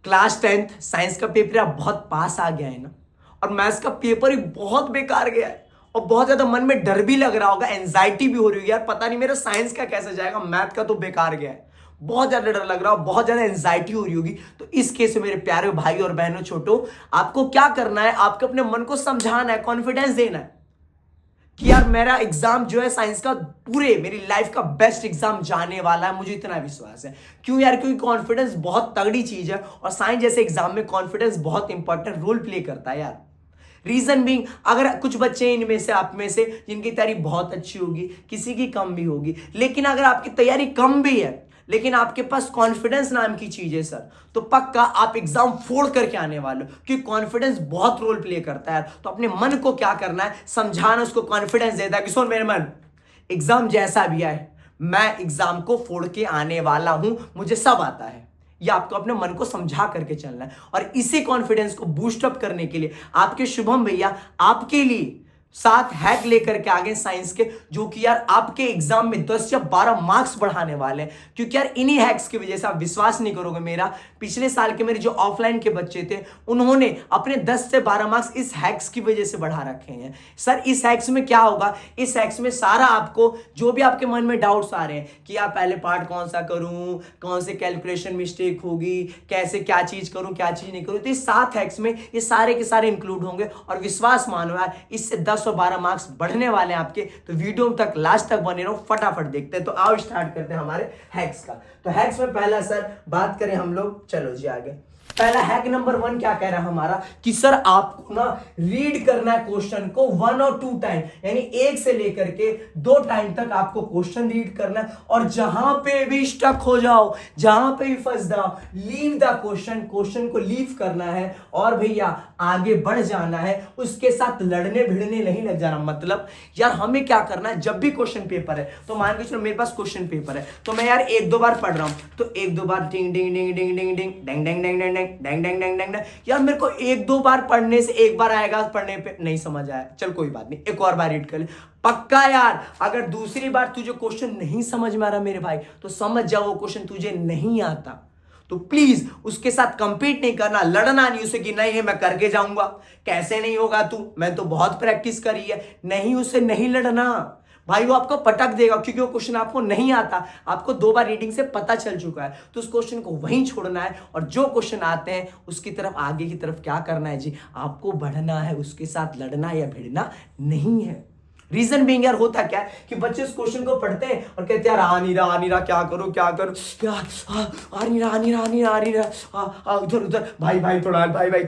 Class 10th science का paper यार बहुत पास आ गया है ना, और मैथ्स का पेपर ही बहुत बेकार गया है और बहुत ज्यादा मन में डर भी लग रहा होगा, एंजाइटी भी हो रही होगी यार, पता नहीं मेरा साइंस का कैसे जाएगा, मैथ का तो बेकार गया है, बहुत ज्यादा डर लग रहा हो, बहुत ज्यादा एंजाइटी हो रही होगी। तो इस केस में मेरे प्यारे भाई और बहनों छोटो, आपको क्या करना है, आपको अपने मन को समझाना है, कॉन्फिडेंस देना है कि यार मेरा एग्जाम जो है साइंस का पूरे मेरी लाइफ का बेस्ट एग्जाम जाने वाला है, मुझे इतना विश्वास है। क्यों यार? क्योंकि कॉन्फिडेंस बहुत तगड़ी चीज है और साइंस जैसे एग्जाम में कॉन्फिडेंस बहुत इंपॉर्टेंट रोल प्ले करता है यार। रीजन बीइंग, अगर कुछ बच्चे इनमें से आप में से जिनकी तैयारी बहुत अच्छी होगी, किसी की कम भी होगी, लेकिन अगर आपकी तैयारी कम भी है लेकिन आपके पास कॉन्फिडेंस नाम की चीज है सर, तो पक्का आप एग्जाम फोड़ करके आने वाले हो, क्योंकि कॉन्फिडेंस बहुत रोल प्ले करता है। तो अपने मन को क्या करना है, समझाना, उसको कॉन्फिडेंस देता है कि सुन मेरे मन, एग्जाम जैसा भी आए मैं एग्जाम को फोड़ के आने वाला हूं, मुझे सब आता है। ये आपको अपने मन को समझा करके चलना है और इसी कॉन्फिडेंस को बूस्ट अप करने के लिए आपके शुभम भैया आपके लिए 7 हैक लेकर के आगे साइंस के, जो कि यार आपके एग्जाम में 10 या 12 मार्क्स बढ़ाने वाले हैं। क्योंकि यार इन्हीं हैक्स की वजह से, आप विश्वास नहीं करोगे, मेरा पिछले साल के मेरे जो ऑफलाइन के बच्चे थे उन्होंने अपने 10 से 12 मार्क्स इस हैक्स की वजह से बढ़ा रखे हैं। सर इस हैक्स में क्या होगा, इस हैक्स में सारा आपको जो भी आपके मन में डाउट्स आ रहे हैं कि यार पहले पार्ट कौन सा करूं, कौन से कैलकुलेशन मिस्टेक होगी, कैसे क्या चीज करूं क्या चीज नहीं करूं, तो इस 7 हैक्स में ये सारे के सारे इंक्लूड होंगे और विश्वास मानो यार इससे 10 और 12 मार्क्स बढ़ने वाले हैं आपके। तो वीडियो तक लास्ट तक बने रहो, फटाफट देखते हैं। तो आओ स्टार्ट करते हैं हमारे हैक्स का। तो हैक्स में पहला सर बात करें हम लोग, चलो जी आगे। पहला हैक नंबर 1 क्या कह रहा है हमारा कि सर आपको ना रीड करना है क्वेश्चन को 1 और 2 टाइम, यानी 1 से लेकर के 2 टाइम तक आपको क्वेश्चन रीड करना है और जहां पे भी स्टक हो जाओ, जहां पे भी फंस जाओ, लीव द क्वेश्चन को लीव करना है और भैया आगे बढ़ जाना है, उसके साथ लड़ने भिड़ने नहीं लग जाना। मतलब यार हमें क्या करना है, जब भी क्वेश्चन पेपर है, तो मान के चलो मेरे पास क्वेश्चन पेपर है, तो मैं यार 1-2 बार पढ़ रहा हूं, तो 1-2 बार डिंग डिंग डिंग डिंग डिंग डिंग डंग डंग डंग डंग डंग डंग डंग डंग, यार मेरे को 1-2 बार पढ़ने से एक बार आएगा, पढ़ने पे नहीं समझ आया, चल कोई बात नहीं, एक और बार रीड कर ले। पक्का यार अगर दूसरी बार तुझे क्वेश्चन नहीं समझ में आ रहा मेरे भाई, तो समझ जाओ वो क्वेश्चन तुझे नहीं आता, तो प्लीज उसके साथ कंपीट नहीं करना, लड़ना नहीं उसे कि नहीं है मैं करके जाऊंगा, कैसे नहीं होगा तू, मैं तो बहुत प्रैक्टिस करी है, नहीं उसे नहीं लड़ना भाई, वो आपको पटक देगा, क्योंकि वो क्वेश्चन आपको नहीं आता, आपको 2 बार रीडिंग से पता चल चुका है। तो उस क्वेश्चन को वहीं छोड़ना है और जो क्वेश्चन आते हैं उसकी तरफ, आगे की तरफ क्या करना है जी, आपको बढ़ना है, उसके साथ लड़ना या भिड़ना नहीं है। रीजन बीइंग यार होता क्या है कि बच्चे उस क्वेश्चन को पढ़ते हैं और कहते हैं यार आ नहीं रहा, क्या करूं यार, आ नहीं रहा, उधर उधर, भाई थोड़ा हेल्प, भाई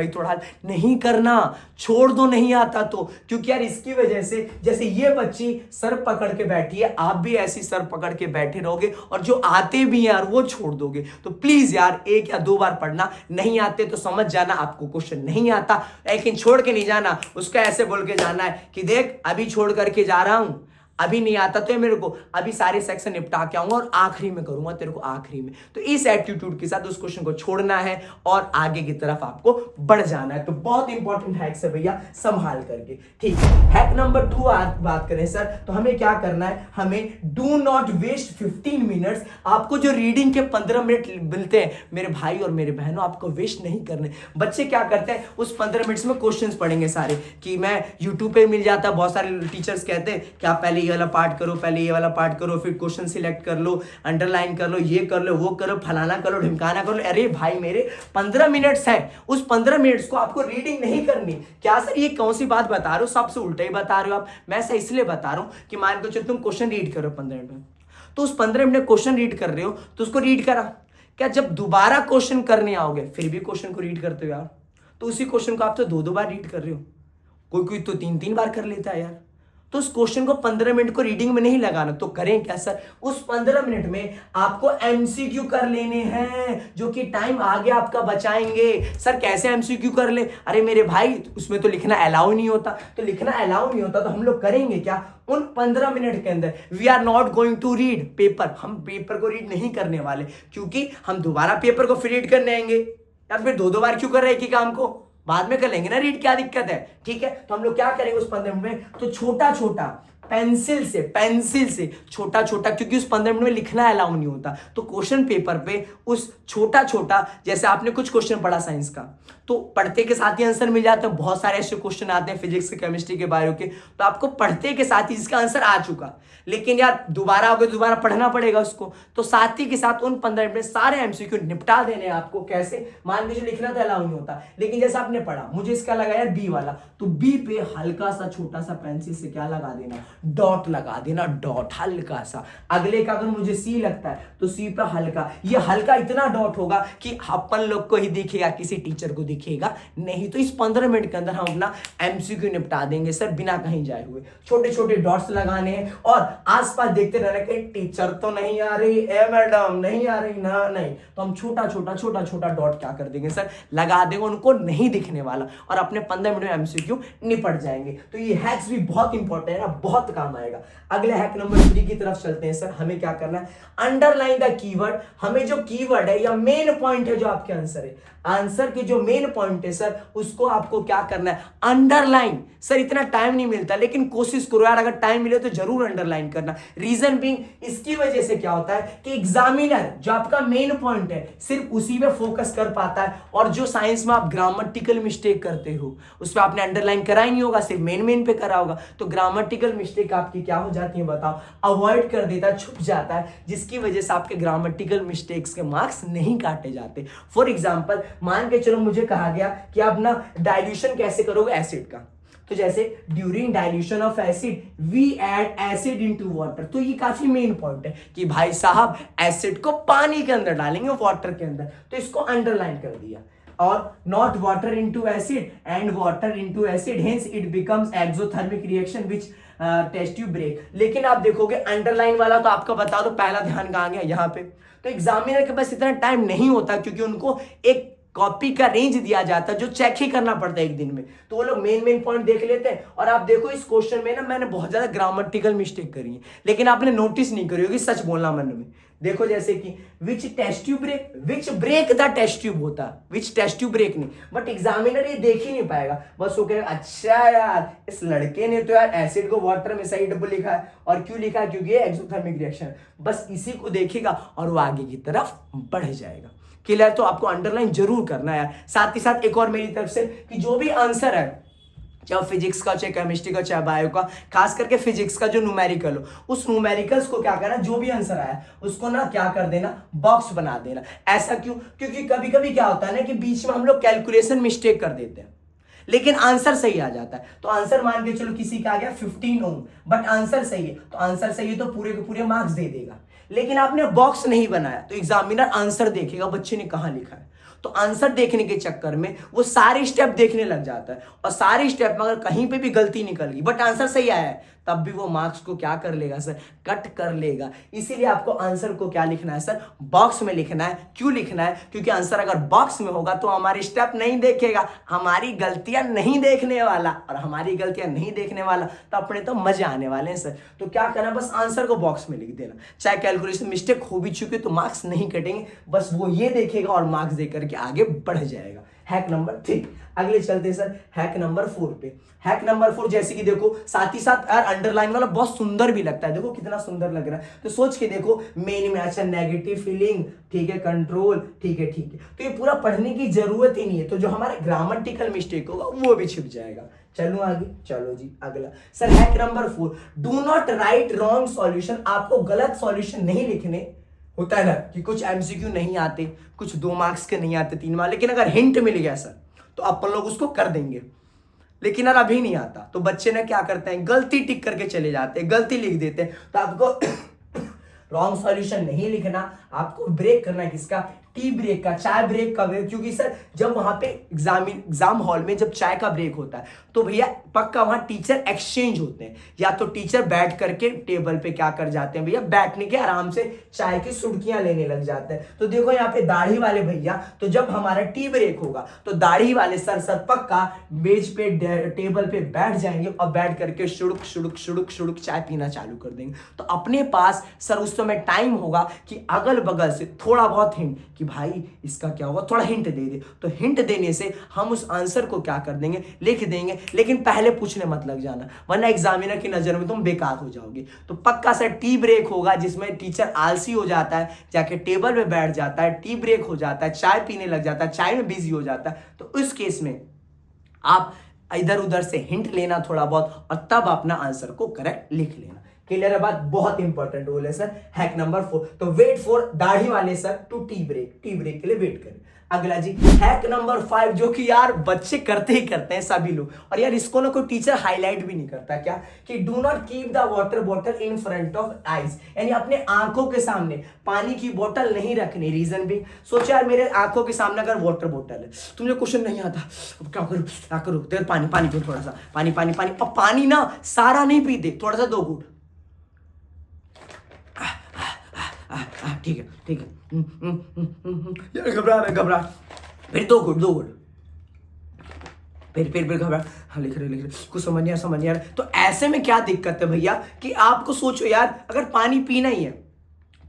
थोड़ा हेल्प, नहीं करना, छोड़ दो, नहीं आता तो। क्योंकि यार इसकी वजह से, जैसे ये बच्ची सर पकड़ के बैठी है, आप भी ऐसी सर पकड़ के बैठे रहोगे और जो आते भी यार वो छोड़ दोगे। तो प्लीज यार 1 या 2 बार पढ़ना, नहीं आते तो समझ जाना आपको क्वेश्चन नहीं आता, लेकिन छोड़ के नहीं जाना, उसका ऐसे बोल के जाना है कि देख अभी छोड़ करके जा रहा हूं, अभी नहीं आता तो मेरे को, अभी सारे सेक्शन निपटा के आऊंगा और आखिरी में करूंगा तेरे को, आखिरी में। तो इस एटीट्यूड के साथ उस क्वेश्चन को छोड़ना है और आगे की तरफ आपको बढ़ जाना है। तो बहुत इंपॉर्टेंट हैक्स है भैया, संभाल करके, ठीक है। हैक नंबर 2 बात करें सर, तो हमें क्या करना है, हमें डू नॉट वेस्ट 15 मिनट्स। आपको जो रीडिंग के 15 मिनट मिलते हैं मेरे भाई और मेरे बहनों, आपको वेस्ट नहीं करने। बच्चे क्या करते हैं, उस 15 मिनट्स में क्वेश्चंस पढ़ेंगे सारे, कि मैं यूट्यूब पे मिल जाता है, बहुत सारे टीचर्स कहते हैं कि आप पहले ये वाला पार्ट करो, पहले ये वाला पार्ट करो, फिर क्वेश्चन सिलेक्ट कर लो, अंडरलाइन कर लो, ये कर लो, वो करो, फलाना करो, ढिमकाना करो। अरे भाई मेरे 15 मिनट्स है, उस 15 मिनट्स को आपको रीडिंग नहीं करनी। क्या सर ये कौन सी बात बता रहे हो, सबसे उल्टा ही बता रहे हो आप। मैं ऐसा इसलिए बता रहा हूं कि मान के चलो तुम क्वेश्चन रीड करो 15 मिनट में, तो उस 15 मिनट में क्वेश्चन रीड कर रहे हो तो उसको रीड करा, क्या जब दोबारा क्वेश्चन करने आओगे फिर भी क्वेश्चन को रीड करते हो यार, तो उसी क्वेश्चन को आप तो 2-2 बार रीड कर रहे हो, कोई तो 3-3 बार कर लेता है यार। तो उस क्वेश्चन को 15 मिनट को रीडिंग में नहीं लगाना, तो करें क्या सर, उस 15 मिनट में आपको एमसीक्यू कर लेने हैं, जो कि टाइम आगे आपका बचाएंगे। सर कैसे एमसीक्यू कर ले, अरे मेरे भाई उसमें तो लिखना अलाउ नहीं होता, तो लिखना अलाउ नहीं होता तो हम लोग करेंगे क्या, उन 15 मिनट के अंदर we are not going to read paper, हम पेपर को रीड नहीं करने वाले, क्योंकि हम दोबारा पेपर को फिर रीड करने आएंगे यार, फिर 2-2 बार क्यों कर रहे हैं कि काम को, बाद में कर लेंगे ना रीड, क्या दिक्कत है, ठीक है। तो हम लोग क्या करेंगे उस 15 मिनट में, तो छोटा छोटा पेंसिल से छोटा छोटा, क्योंकि उस 15 मिनट में लिखना अलाउ नहीं होता, तो क्वेश्चन पेपर पे उस छोटा छोटा, जैसे आपने कुछ क्वेश्चन पढ़ा साइंस का, तो पढ़ते के साथ ही आंसर मिल जाता है। बहुत सारे ऐसे क्वेश्चन आते हैं फिजिक्स के, केमिस्ट्री के, बायो के, तो आपको पढ़ते के साथ ही इसका आंसर आ चुका, लेकिन यार दोबारा पढ़ना पड़ेगा उसको, तो साथ ही के साथ उन 15 मिनट में सारे एमसीक्यू निपटा देने आपको। कैसे? मान लीजिए लिखना तो अलाउ नहीं होता, लेकिन जैसे आपने पढ़ा, मुझे इसका लगा यार बी वाला, तो बी पे हल्का सा छोटा सा पेंसिल से क्या लगा देना, डॉट लगा देना, डॉट हल्का सा। अगले का अगर मुझे सी लगता है तो सी पे हल्का, ये हल्का इतना डॉट होगा कि अपन लोग को ही दिखेगा, किसी टीचर को दिखेगा नहीं। तो इस 15 मिनट के अंदर हम अपना एमसीक्यू निपटा देंगे सर, बिना कहीं जाए हुए। छोटे छोटे डॉट्स लगाने हैं और आसपास देखते रहना कि टीचर तो नहीं आ रही, ए मैडम नहीं आ रही ना, नहीं, तो हम छोटा छोटा डॉट क्या कर देंगे सर, लगा देंगे, उनको नहीं दिखने वाला, और अपने 15 मिनट में एमसीक्यू निपट जाएंगे। तो ये हैक्स भी बहुत इंपॉर्टेंट है, बहुत काम आएगा। अगले हैक नंबर 3 की तरफ चलते हैं सर। हमें क्या करना है, अंडरलाइन द कीवर्ड। हमें जो कीवर्ड है या मेन पॉइंट है जो आपके आंसर है, आंसर की जो मेन पॉइंट है सर, उसको आपको क्या करना है, अंडरलाइन। सर इतना टाइम नहीं मिलता, लेकिन कोशिश करो यार, अगर टाइम मिले तो जरूर अंडरलाइन करना। रीजन बीइंग, इसकी वजह से क्या होता है कि एग्जामिनर जो आपका मेन पॉइंट है सिर्फ उसी पे फोकस कर पाता है, और जो साइंस में आप ग्रामेटिकल मिस्टेक करते हो उस पर आपने अंडरलाइन करा ही नहीं होगा, सिर्फ मेन पे करा होगा, तो ग्रामेटिकल मिस्टेक आपकी क्या हो जाती है बताओ, अवॉइड कर देता है, छुप जाता है, जिसकी वजह से आपके ग्रामेटिकल मिस्टेक्स के मार्क्स नहीं काटे जाते। फॉर एग्जाम्पल, मान के चलो मुझे कहा गया कि आप ना डाइल्यूशन कैसे करोगे एसिड का, तो जैसे during dilution of acid we add acid into water, तो ये काफी मेन पॉइंट है कि भाई साहब एसिड को पानी के अंदर डालेंगे, वाटर के अंदर, तो इसको अंडरलाइन कर दिया। और not water into acid and water into acid, hence it becomes exothermic reaction which test tube break. लेकिन आप देखोगे अंडरलाइन वाला तो आपका बता दो पहला ध्यान कहां गया, यहां पे। तो एग्जामिनर के पास इतना टाइम नहीं होता, क्योंकि उनको एक कॉपी का रेंज दिया जाता है जो चेक ही करना पड़ता है एक दिन में, तो वो लोग मेन पॉइंट देख लेते हैं। और आप देखो इस क्वेश्चन में ना मैंने बहुत ज्यादा ग्रामेटिकल मिस्टेक करी है, लेकिन आपने नोटिस नहीं करी होगी, सच बोलना मन में। देखो जैसे कि which test tube break, which break the test tube होता, विच टेस्ट ट्यूब ब्रेक नहीं, बट एग्जामिनर ये देख ही नहीं पाएगा, बस वो कहेगा अच्छा यार इस लड़के ने तो यार एसिड को वाटर में सही डब्बल लिखा है, और क्यों लिखा है, क्योंकि ये एक्सोथर्मिक रिएक्शन, बस इसी को देखेगा और वो आगे की तरफ बढ़ जाएगा। क्लियर? तो आपको अंडरलाइन जरूर करना है यार। साथ ही साथ एक और मेरी तरफ से कि जो भी आंसर है, चाहे फिजिक्स का, चाहे केमिस्ट्री का, चाहे बायो का, खास करके फिजिक्स का जो न्यूमेरिकल हो, उस न्यूमेरिकल्स को क्या करना, जो भी आंसर आया उसको ना क्या कर देना, बॉक्स बना देना। ऐसा क्यों? क्योंकि कभी कभी क्या होता है ना कि बीच में हम लोग कैलकुलेशन मिस्टेक कर देते हैं, लेकिन आंसर सही आ जाता है। तो आंसर मान के चलो किसी का आ गया 15 ओम, बट आंसर सही है, तो आंसर सही है तो पूरे के पूरे मार्क्स दे देगा। लेकिन आपने बॉक्स नहीं बनाया तो एग्जामिनर आंसर देखेगा बच्चे ने कहां लिखा है, तो आंसर देखने के चक्कर में वो सारे स्टेप देखने लग जाता है, और सारे स्टेप में अगर कहीं पे भी गलती निकल गई बट आंसर सही आया है, तब भी वो मार्क्स को क्या कर लेगा सर, कट कर लेगा। इसीलिए आपको आंसर को क्या लिखना है सर, बॉक्स में लिखना है। क्यों लिखना है? क्योंकि आंसर अगर बॉक्स में होगा तो हमारी स्टेप नहीं देखेगा, हमारी गलतियां नहीं देखने वाला, और हमारी गलतियां नहीं देखने वाला तो अपने तो मजे आने वाले हैं सर। तो क्या करना, बस आंसर को बॉक्स में लिख देना, चाहे कैलकुलेशन मिस्टेक हो भी चुकी तो मार्क्स नहीं कटेंगे, बस वो ये देखेगा और मार्क्स देकर के आगे बढ़ जाएगा। Hack number 3। अगले चलते सर हैक नंबर 4 पे। हैक नंबर 4 जैसे कि देखो, साथ ही साथ यार अंडरलाइन वाला बहुत सुंदर भी लगता है, देखो कितना सुंदर लग रहा है, तो सोच के देखो मेन में, अच्छा नेगेटिव फीलिंग, ठीक है, कंट्रोल, ठीक है, तो ये पूरा पढ़ने की जरूरत ही नहीं है, तो जो हमारा ग्रामेटिकल मिस्टेक होगा वो भी छिप जाएगा। चलो आगे, चलो जी अगला sir hack number 4, do not right wrong solution. आपको गलत सॉल्यूशन नहीं लिखने, होता है ना कि कुछ एमसीक्यू नहीं आते, कुछ 2 मार्क्स के नहीं आते, 3 मार्क्स, लेकिन अगर हिंट मिल गया सर तो अपन लोग उसको कर देंगे, लेकिन यार अभी नहीं आता तो बच्चे ने क्या करते हैं, गलती टिक करके चले जाते हैं, गलती लिख देते हैं। तो आपको रॉन्ग सॉल्यूशन नहीं लिखना, आपको ब्रेक करना है किसका, टी ब्रेक का, चाय ब्रेक का ब्रेक। क्योंकि सर जब वहां पे एग्जाम हॉल में जब चाय का ब्रेक होता है तो भैया पक्का वहां टीचर एक्सचेंज होते हैं, या तो टीचर बैठ करके टेबल पे क्या कर जाते हैं भैया, बैठने के आराम से चाय की सुर्खियां लेने लग जाते हैं। तो देखो यहाँ पे दाढ़ी वाले भैया, तो जब हमारा टी ब्रेक होगा तो दाढ़ी वाले सर पक्का मेज पे टेबल पे बैठ जाएंगे और बैठ करके शुड़ुक शुड़ुक शुड़ुक शुड़ुक चाय पीना चालू कर देंगे। तो अपने पास सर उस समय टाइम होगा कि अगल बगल से थोड़ा बहुत हिंट कि भाई इसका क्या होगा, थोड़ा हिंट दे दे। तो हिंट देने से हम उस आंसर को क्या कर देंगे, लिख देंगे। लेकिन पहले पूछने मत लग जाना, वरना एग्जामिनर की नजर में तुम बेकार हो जाओगे। तो पक्का सा टी ब्रेक होगा जिसमें टीचर आलसी हो जाता है, जाके टेबल पे बैठ जाता है, टी ब्रेक हो जाता है, चाय पीने लग जाता है, चाय में बिजी हो जाता है। तो उस केस में आप इधर उधर से हिंट लेना थोड़ा बहुत, और तब अपना आंसर को करेक्ट लिख लेना। क्लियर है बात? बहुत इंपॉर्टेंट रूल है सर। हैक नंबर 4, तो वेट फॉर, दाढ़ी वाले sir, to tea break, tea break के लिए वेट करें। अगला जी हैक नंबर 5, जो कि यार बच्चे करते ही करते हैं सभी लोग, और यार इसको ना कोई टीचर हाईलाइट भी नहीं करता, क्या कि do not keep the water bottle in front of eyes, यानी अपने आंखों के सामने पानी की बोतल नहीं रखनी। रीजन भी सोचो यार, मेरे आंखों के सामने अगर वाटर बोतल है, तुमने क्वेश्चन नहीं आता, अब क्या करूं क्या करूं, देर पानी पानी पी, थोड़ा सा पानी पानी पानी, और पानी ना सारा नहीं पीते, थोड़ा सा 2 घूंट, ठीक है ठीक है, यार घबरा, फिर 2 घुट, फिर घबरा, हाँ लिख रहे कुछ समझ नहीं आ रहा। तो ऐसे में क्या दिक्कत है भैया कि आपको सोचो यार, अगर पानी पीना ही है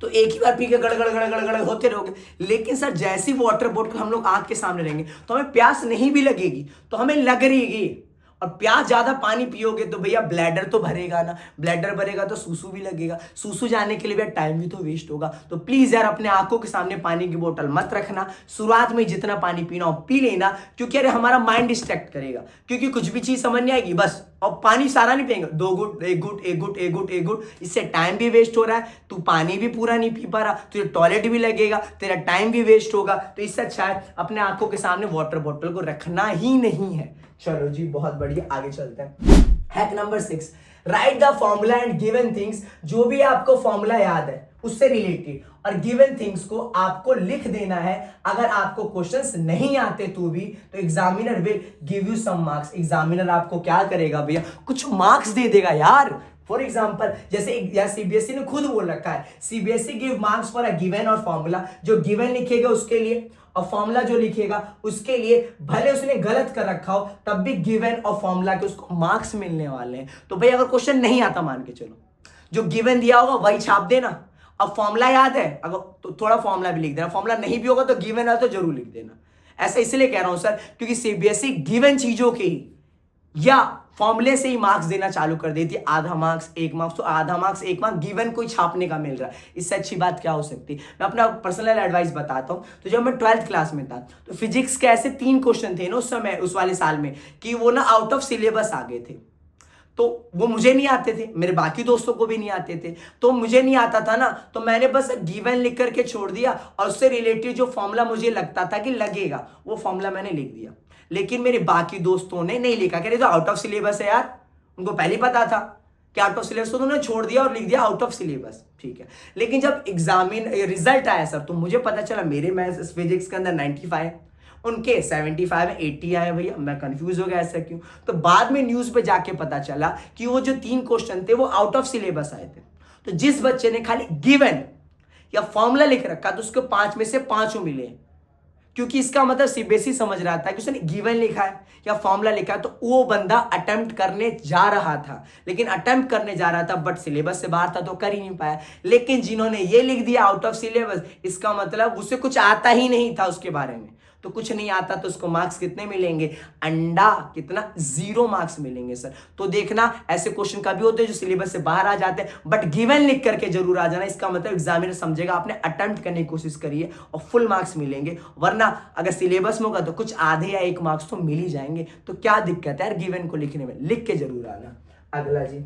तो एक ही बार पी के गड़ होते रहोगे। लेकिन सर जैसी वाटर बॉटल हम लोग आंख के सामने रहेंगे तो हमें प्यास नहीं भी लगेगी, तो हमें लग रहेगी। और प्यास ज्यादा पानी पियोगे तो भैया ब्लैडर तो भरेगा ना, ब्लैडर भरेगा तो सूसू भी लगेगा, सूसू जाने के लिए भैया टाइम भी तो वेस्ट होगा। तो प्लीज यार अपने आंखों के सामने पानी की बोतल मत रखना। शुरुआत में जितना पानी पीना हो पी लेना, क्योंकि अरे हमारा माइंड डिस्ट्रैक्ट करेगा, क्योंकि कुछ भी चीज समझ नहीं आएगी बस। और पानी सारा नहीं पिएंगे, 2 घुट, 1 घुट, इससे टाइम भी वेस्ट हो रहा है, तू पानी भी पूरा नहीं पी पा रहा, तुझे टॉयलेट भी लगेगा, तेरा टाइम भी वेस्ट होगा। तो इससे अच्छा है अपने आंखों के सामने वाटर बॉटल को रखना ही नहीं है। चलो जी बहुत बढ़िया, आगे चलते हैं। Hack number 6, right the formula and given things. जो भी आपको फॉर्मूला याद है उससे रिलेटेड और गिवन थिंग्स को आपको लिख देना है। अगर आपको क्वेश्चंस नहीं आते तो भी, तो examiner will give you some marks. Examiner आपको क्या करेगा भैया, कुछ मार्क्स दे देगा यार। फॉर एग्जाम्पल जैसे सीबीएसई ने खुद बोल रखा है, CBSE give marks for a given और फॉर्मूला। जो गिवन लिखेगा उसके लिए और फॉर्मूला जो लिखेगा उसके लिए, भले उसने गलत कर रखा हो तब भी गिवन और फॉर्मूला के उसको मार्क्स मिलने वाले हैं। तो भाई अगर क्वेश्चन नहीं आता मान के चलो, जो गिवन दिया होगा वही छाप देना। अब फॉर्मूला याद है अगर तो थोड़ा फॉर्मूला भी लिख देना, फॉर्मूला नहीं भी होगा तो गिवन है तो जरूर लिख देना। ऐसा इसलिए कह रहा हूं सर क्योंकि सीबीएसई गिवन चीजों के ही या फॉर्मूले से ही मार्क्स देना चालू कर देती है। आधा मार्क्स 1 मार्क्स, तो आधा मार्क्स 1 मार्क्स गिवन कोई छापने का मिल रहा है, इससे अच्छी बात क्या हो सकती है। मैं अपना पर्सनल एडवाइस बताता हूं। तो जब मैं 12th क्लास में था तो फिजिक्स के ऐसे 3 क्वेश्चन थे ना उस समय, उस वाले साल में, कि वो ना आउट ऑफ सिलेबस आ गए थे। तो वो मुझे नहीं आते थे, मेरे बाकी दोस्तों को भी नहीं आते थे। तो मुझे नहीं आता था ना, तो मैंने बस गिवन लिख करके छोड़ दिया और उससे रिलेटेड जो फॉर्मूला मुझे लगता था कि लगेगा वो फॉर्मूला मैंने लिख दिया। लेकिन मेरे बाकी दोस्तों ने नहीं लिखा, कह रहे तो आउट ऑफ सिलेबस है यार, उनको पहले पता था कि आउट ऑफ सिलेबस, तो उन्होंने छोड़ दिया और लिख दिया आउट ऑफ सिलेबस। ठीक है, लेकिन जब रिजल्ट आया सर तो मुझे पता चला मेरे मैथ्स फिजिक्स के अंदर 95, उनके 75 में 80 आए। भैया मैं कंफ्यूज हो गया, ऐसा क्यों? तो बाद में न्यूज पे जाके पता चला कि वो जो 3 क्वेश्चन थे वो आउट ऑफ सिलेबस आए थे। तो जिस बच्चे ने खाली गिवन या फॉर्मूला लिख रखा तो उसको 5 में से 5 मिले, क्योंकि इसका मतलब सीबीएसई समझ रहा था कि उसने गिवन लिखा है या फॉर्मूला लिखा है तो वो बंदा अटेम्प्ट करने जा रहा था, लेकिन अटेम्प्ट करने जा रहा था बट सिलेबस से बाहर था तो कर ही नहीं पाया। लेकिन जिन्होंने ये लिख दिया आउट ऑफ सिलेबस, इसका मतलब उसे कुछ आता ही नहीं था उसके बारे में। तो कुछ नहीं आता तो उसको मार्क्स कितने मिलेंगे? अंडा कितना? 0 मार्क्स मिलेंगे सर। तो देखना ऐसे क्वेश्चन कभी होते हैं जो सिलेबस से बाहर आ जाते हैं, बट गिवन लिख करके जरूर आ जाना। इसका मतलब एग्जामिनर समझेगा आपने अटेम्प्ट करने की कोशिश करी है और फुल मार्क्स मिलेंगे। वरना अगर सिलेबस में होगा तो कुछ आधे या 1 मार्क्स तो मिल ही जाएंगे। तो क्या दिक्कत है यार गिवन को लिखने में? लिख के जरूर आना। अगला जी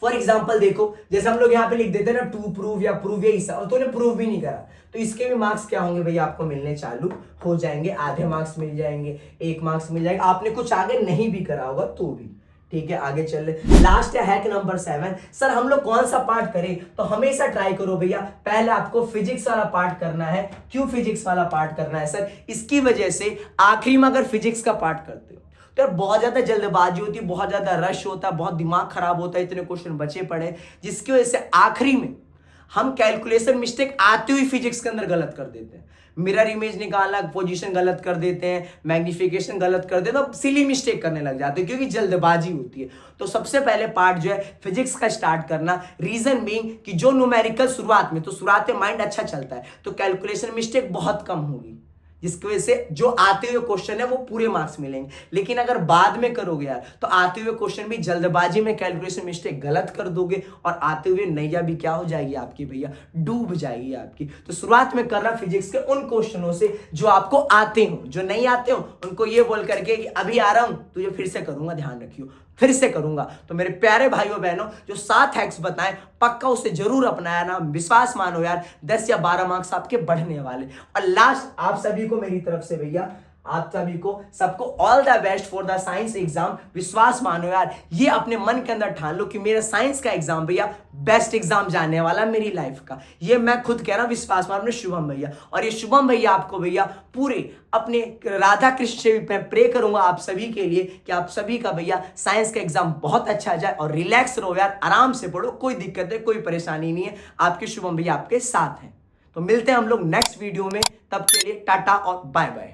फॉर एग्जाम्पल देखो, जैसे हम लोग यहाँ पे लिख देते हैं ना टू प्रूव या प्रूव या इस, और तूने प्रूव भी नहीं करा तो इसके भी मार्क्स क्या होंगे भैया? आपको मिलने चालू हो जाएंगे। आधे मार्क्स मिल जाएंगे, 1 मार्क्स मिल जाएगा। आपने कुछ आगे नहीं भी करा होगा तो भी। ठीक है, आगे चल रहे। लास्ट है हैक नंबर 7। सर हम लोग कौन सा पार्ट करें? तो हमेशा ट्राई करो भैया, पहले आपको फिजिक्स वाला पार्ट करना है। क्यों फिजिक्स वाला पार्ट करना है सर? इसकी वजह से आखिरी में अगर फिजिक्स का पार्ट करते हो तो यार बहुत ज्यादा जल्दबाजी होती है, बहुत ज्यादा रश होता है, बहुत दिमाग खराब होता है, इतने क्वेश्चन बचे पड़े, जिसकी वजह से आखिरी में हम कैलकुलेशन मिस्टेक आते हुए फिजिक्स के अंदर गलत कर देते हैं। मिरर इमेज निकालना, पोजीशन गलत कर देते हैं, मैग्निफिकेशन गलत कर देते हैं, तो सिली मिस्टेक करने लग जाते हैं क्योंकि जल्दबाजी होती है। तो सबसे पहले पार्ट जो है फिजिक्स का स्टार्ट करना, रीजन बीइंग कि जो न्यूमेरिकल शुरुआत में माइंड अच्छा चलता है तो कैलकुलेशन मिस्टेक बहुत कम होगी, जिसकी वजह से जो आते हुए क्वेश्चन है वो पूरे मार्क्स मिलेंगे। लेकिन अगर बाद में करोगे यार तो आते हुए क्वेश्चन भी जल्दबाजी में कैलकुलेशन मिस्टेक गलत कर दोगे और आते हुए नैया भी क्या हो जाएगी आपकी भैया, डूब जाएगी आपकी। तो शुरुआत में करना फिजिक्स के उन क्वेश्चनों से जो आपको आते हो, जो नहीं आते हो उनको ये बोल करके कि अभी आ रहा हूं, तुझे फिर से करूंगा, ध्यान रखियो फिर से करूंगा। तो मेरे प्यारे भाइयों बहनों, जो 7 हैक्स बताएं पक्का उसे जरूर अपनाया ना, विश्वास मानो यार 10 या 12 मार्क्स आपके बढ़ने वाले। और लास्ट आप सभी को मेरी तरफ से भैया, आप सभी को सबको all the best for the science exam. विश्वास मानो यार, ये अपने मन के अंदर ठान लो कि मेरा साइंस का एग्जाम भैया बेस्ट एग्जाम जाने वाला मेरी लाइफ का। ये मैं खुद कह रहा हूं, विश्वास मानो शुभम भैया। और ये शुभम भैया आपको भैया पूरे अपने राधा कृष्ण से भी मैं प्रे करूंगा आप सभी के लिए कि आप सभी का भैया साइंस का एग्जाम बहुत अच्छा जाए और रिलैक्स रहो यार, आराम से पढ़ो, कोई दिक्कत है, कोई परेशानी नहीं है, आपके शुभम भैया आपके साथ हैं। तो मिलते हैं हम लोग नेक्स्ट वीडियो में, तब के लिए टाटा और बाय बाय।